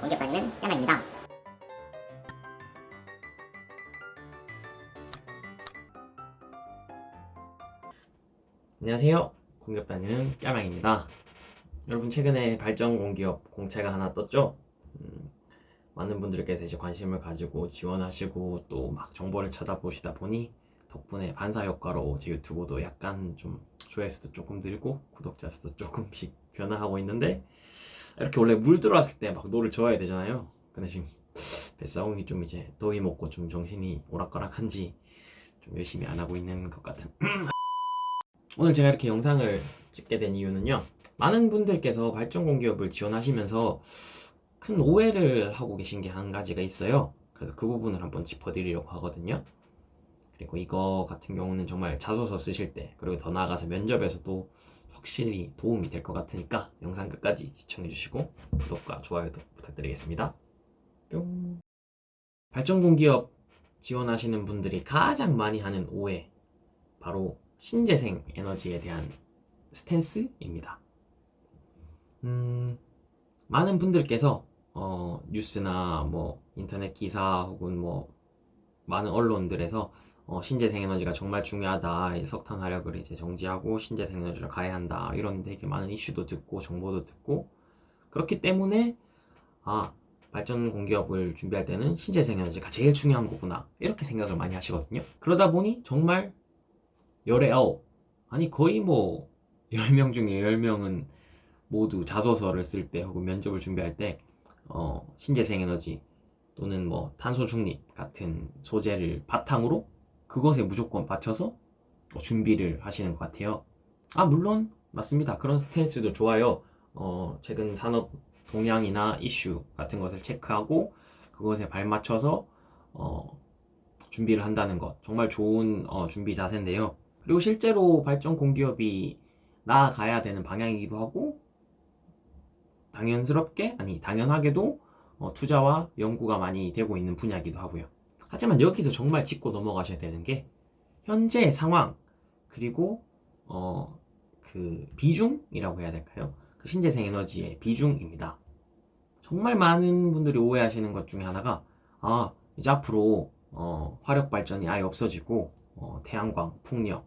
공기업 다니는 짤랑입니다. 안녕하세요. 공기업 다니는 까망입니다. 여러분 최근에 발전 공기업 공채가 하나 떴죠? 많은 분들께서 이제 관심을 가지고 지원하시고 또 막 정보를 찾아보시다 보니 덕분에 반사 효과로 제 유튜브도 약간 좀 조회수도 조금 늘고 구독자 수도 조금씩 변화하고 있는데, 이렇게 원래 물 들어왔을 때 막 노를 저어야 되잖아요. 근데 지금 뱃사공이 좀 이제 더위 먹고 좀 정신이 오락가락한지 좀 열심히 안 하고 있는 것 같은 오늘 제가 이렇게 영상을 찍게 된 이유는요, 많은 분들께서 발전 공기업을 지원하시면서 큰 오해를 하고 계신 게 한 가지가 있어요. 그래서 그 부분을 한번 짚어드리려고 하거든요. 그리고 이거 같은 경우는 정말 자소서 쓰실 때, 그리고 더 나아가서 면접에서도 확실히 도움이 될 것 같으니까 영상 끝까지 시청해주시고 구독과 좋아요도 부탁드리겠습니다. 뿅. 발전 공기업 지원하시는 분들이 가장 많이 하는 오해, 바로 신재생 에너지에 대한 스탠스입니다. 많은 분들께서 뉴스나 뭐 인터넷 기사 혹은 뭐 많은 언론들에서 신재생 에너지가 정말 중요하다, 석탄 화력을 이제 정지하고 신재생 에너지를 가야 한다, 이런 되게 많은 이슈도 듣고 정보도 듣고, 그렇기 때문에 발전 공기업을 준비할 때는 신재생 에너지가 제일 중요한 거구나, 이렇게 생각을 많이 하시거든요. 그러다 보니 정말 열에 아홉, 아니 거의 뭐 10명 중에 10명은 모두 자소서를 쓸 때 혹은 면접을 준비할 때 신재생 에너지 또는 뭐 탄소 중립 같은 소재를 바탕으로 그것에 무조건 받쳐서 준비를 하시는 것 같아요. 물론 맞습니다. 그런 스탠스도 좋아요. 최근 산업 동향이나 이슈 같은 것을 체크하고 그것에 발맞춰서 준비를 한다는 것, 정말 좋은 준비 자세인데요. 그리고 실제로 발전 공기업이 나아가야 되는 방향이기도 하고, 당연하게도 투자와 연구가 많이 되고 있는 분야이기도 하고요. 하지만 여기서 정말 짚고 넘어가셔야 되는 게 현재의 상황, 그리고 그 비중이라고 해야 될까요? 그 신재생 에너지의 비중입니다. 정말 많은 분들이 오해하시는 것 중에 하나가, 이제 앞으로 화력 발전이 아예 없어지고 태양광, 풍력,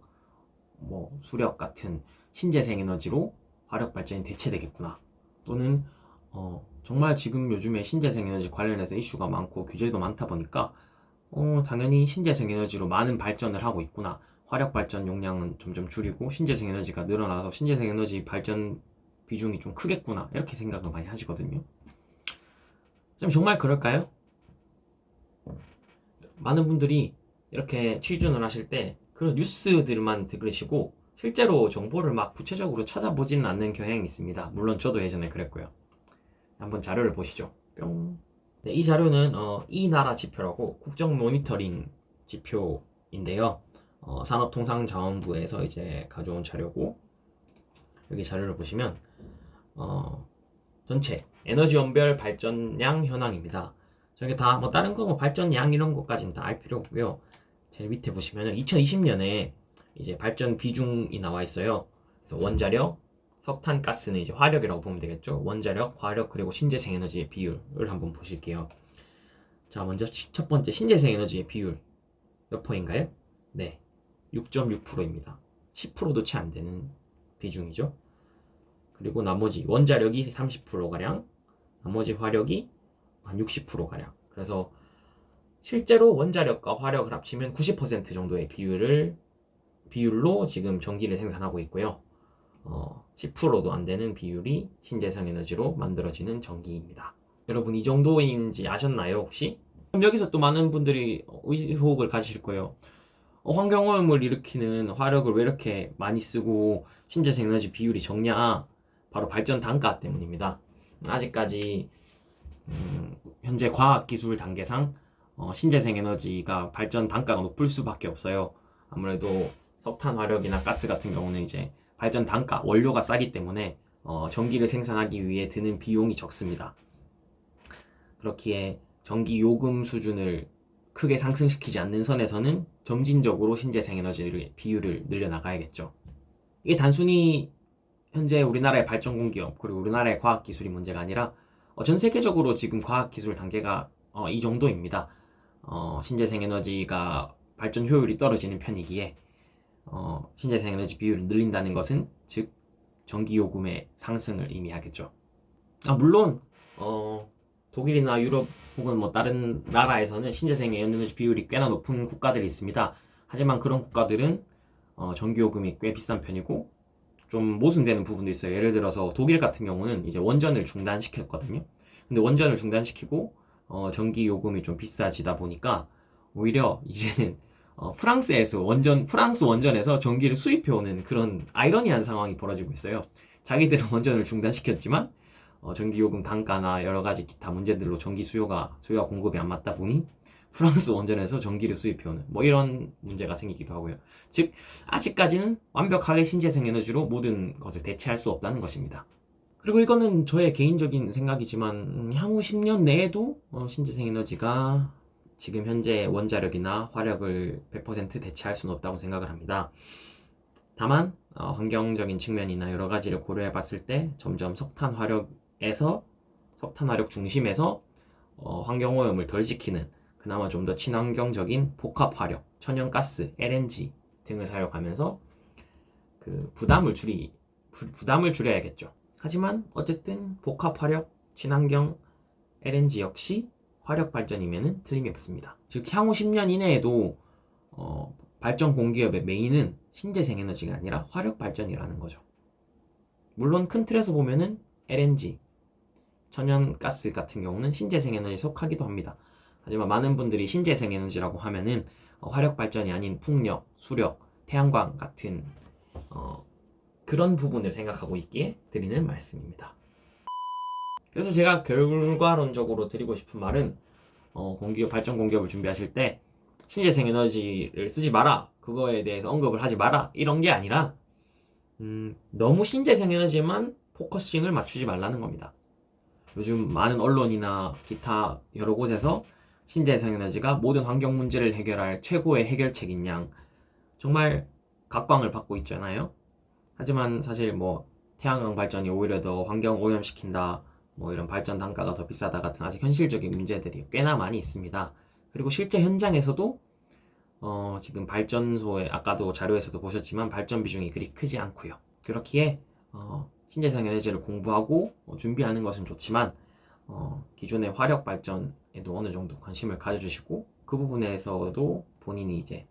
뭐 수력 같은 신재생 에너지로 화력 발전이 대체되겠구나, 또는 정말 지금 요즘에 신재생 에너지 관련해서 이슈가 많고 규제도 많다 보니까 당연히 신재생 에너지로 많은 발전을 하고 있구나, 화력 발전 용량은 점점 줄이고 신재생 에너지가 늘어나서 신재생 에너지 발전 비중이 좀 크겠구나, 이렇게 생각을 많이 하시거든요. 정말 그럴까요? 많은 분들이 이렇게 취준을 하실 때 그런 뉴스들만 들으시고 실제로 정보를 막 구체적으로 찾아보지는 않는 경향이 있습니다. 물론 저도 예전에 그랬고요. 한번 자료를 보시죠. 뿅. 네, 이 자료는 이 나라 지표라고 국정 모니터링 지표인데요. 산업통상자원부에서 이제 가져온 자료고, 여기 자료를 보시면 전체 에너지원별 발전량 현황입니다. 저게 다 뭐 다른 거 뭐 발전량 이런 것까지는 다 알 필요 없고요. 제일 밑에 보시면 2020년에 이제 발전 비중이 나와 있어요. 그래서 원자력, 석탄, 가스는 이제 화력이라고 보면 되겠죠. 원자력, 화력, 그리고 신재생 에너지의 비율을 한번 보실게요. 자, 먼저 첫 번째 신재생 에너지의 비율 몇 퍼인가요? 네, 6.6%입니다. 10%도 채 안 되는 비중이죠. 그리고 나머지 원자력이 30%가량, 나머지 화력이 한 60%가량. 그래서 실제로 원자력과 화력을 합치면 90% 정도의 비율로 지금 전기를 생산하고 있고요. 10%도 안 되는 비율이 신재생 에너지로 만들어지는 전기입니다. 여러분, 이 정도인지 아셨나요, 혹시? 그럼 여기서 또 많은 분들이 의혹을 가지실 거예요. 환경오염을 일으키는 화력을 왜 이렇게 많이 쓰고 신재생 에너지 비율이 적냐? 바로 발전 단가 때문입니다. 아직까지 현재 과학기술 단계상 신재생 에너지가 발전 단가가 높을 수밖에 없어요. 아무래도 석탄 화력이나 가스 같은 경우는 이제 발전 단가, 원료가 싸기 때문에 전기를 생산하기 위해 드는 비용이 적습니다. 그렇기에 전기 요금 수준을 크게 상승시키지 않는 선에서는 점진적으로 신재생 에너지의 비율을 늘려나가야겠죠. 이게 단순히 현재 우리나라의 발전 공기업 그리고 우리나라의 과학기술이 문제가 아니라 전 세계적으로 지금 과학기술 단계가 이 정도입니다. 신재생에너지가 발전 효율이 떨어지는 편이기에 신재생에너지 비율을 늘린다는 것은 즉 전기요금의 상승을 의미하겠죠. 물론 독일이나 유럽 혹은 뭐 다른 나라에서는 신재생에너지 비율이 꽤나 높은 국가들이 있습니다. 하지만 그런 국가들은 전기요금이 꽤 비싼 편이고 좀 모순되는 부분도 있어요. 예를 들어서 독일 같은 경우는 이제 원전을 중단시켰거든요. 근데 원전을 중단시키고 전기요금이 좀 비싸지다 보니까 오히려 이제는 프랑스 원전에서 전기를 수입해오는 그런 아이러니한 상황이 벌어지고 있어요. 자기들은 원전을 중단시켰지만 전기요금 단가나 여러 가지 기타 문제들로 수요와 공급이 안 맞다 보니 프랑스 원전에서 전기를 수입해오는 뭐 이런 문제가 생기기도 하고요. 즉 아직까지는 완벽하게 신재생 에너지로 모든 것을 대체할 수 없다는 것입니다. 그리고 이거는 저의 개인적인 생각이지만 향후 10년 내에도 신재생 에너지가 지금 현재 원자력이나 화력을 100% 대체할 수는 없다고 생각을 합니다. 다만 환경적인 측면이나 여러 가지를 고려해 봤을 때 점점 석탄 화력 중심에서 환경오염을 덜 시키는 그나마 좀 더 친환경적인 복합 화력, 천연가스, LNG 등을 사용하면서 그 부담을 줄여야겠죠. 하지만 어쨌든 복합 화력, 친환경 LNG 역시 화력 발전이면은 틀림이 없습니다. 즉 향후 10년 이내에도 발전 공기업의 메인은 신재생 에너지가 아니라 화력 발전이라는 거죠. 물론 큰 틀에서 보면은 LNG, 천연가스 같은 경우는 신재생 에너지에 속하기도 합니다. 하지만 많은 분들이 신재생 에너지라고 하면은 화력 발전이 아닌 풍력, 수력, 태양광 같은 그런 부분을 생각하고 있기에 드리는 말씀입니다. 그래서 제가 결과론적으로 드리고 싶은 말은 발전 공기업을 준비하실 때 신재생 에너지를 쓰지 마라, 그거에 대해서 언급을 하지 마라 이런 게 아니라 너무 신재생 에너지만 포커싱을 맞추지 말라는 겁니다. 요즘 많은 언론이나 기타 여러 곳에서 신재생에너지가 모든 환경 문제를 해결할 최고의 해결책인 양 정말 각광을 받고 있잖아요. 하지만 사실 뭐 태양광 발전이 오히려 더 환경 오염시킨다, 뭐 이런 발전 단가가 더 비싸다 같은 아직 현실적인 문제들이 꽤나 많이 있습니다. 그리고 실제 현장에서도 지금 발전소에 아까도 자료에서도 보셨지만 발전 비중이 그리 크지 않고요. 그렇기에 신재생 에너지를 공부하고 준비하는 것은 좋지만 기존의 화력 발전에도 어느 정도 관심을 가져주시고 그 부분에서도 본인이 이제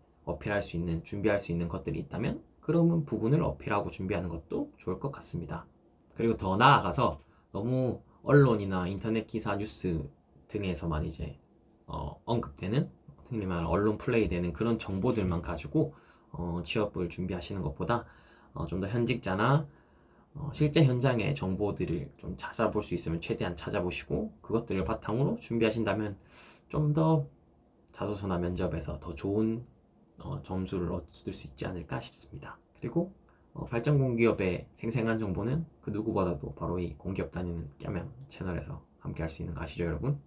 준비할 수 있는 것들이 있다면 그런 부분을 어필하고 준비하는 것도 좋을 것 같습니다. 그리고 더 나아가서 너무 언론이나 인터넷 기사 뉴스 등에서만 이제 언급되는 흔히 말하는 언론 플레이 되는 그런 정보들만 가지고 취업을 준비하시는 것보다 좀 더 현직자나 실제 현장의 정보들을 좀 찾아볼 수 있으면 최대한 찾아보시고 그것들을 바탕으로 준비하신다면 좀 더 자소서나 면접에서 더 좋은 점수를 얻을 수 있지 않을까 싶습니다. 그리고 발전 공기업의 생생한 정보는 그 누구보다도 바로 이 공기업 다니는 깸양 채널에서 함께 할 수 있는 거 아시죠, 여러분?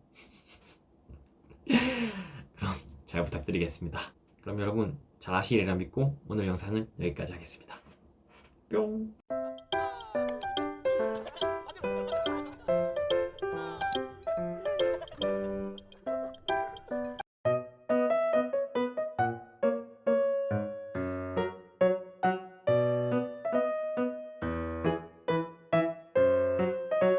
그럼 잘 부탁드리겠습니다. 그럼 여러분 잘 아시리라 믿고 오늘 영상은 여기까지 하겠습니다. 뿅!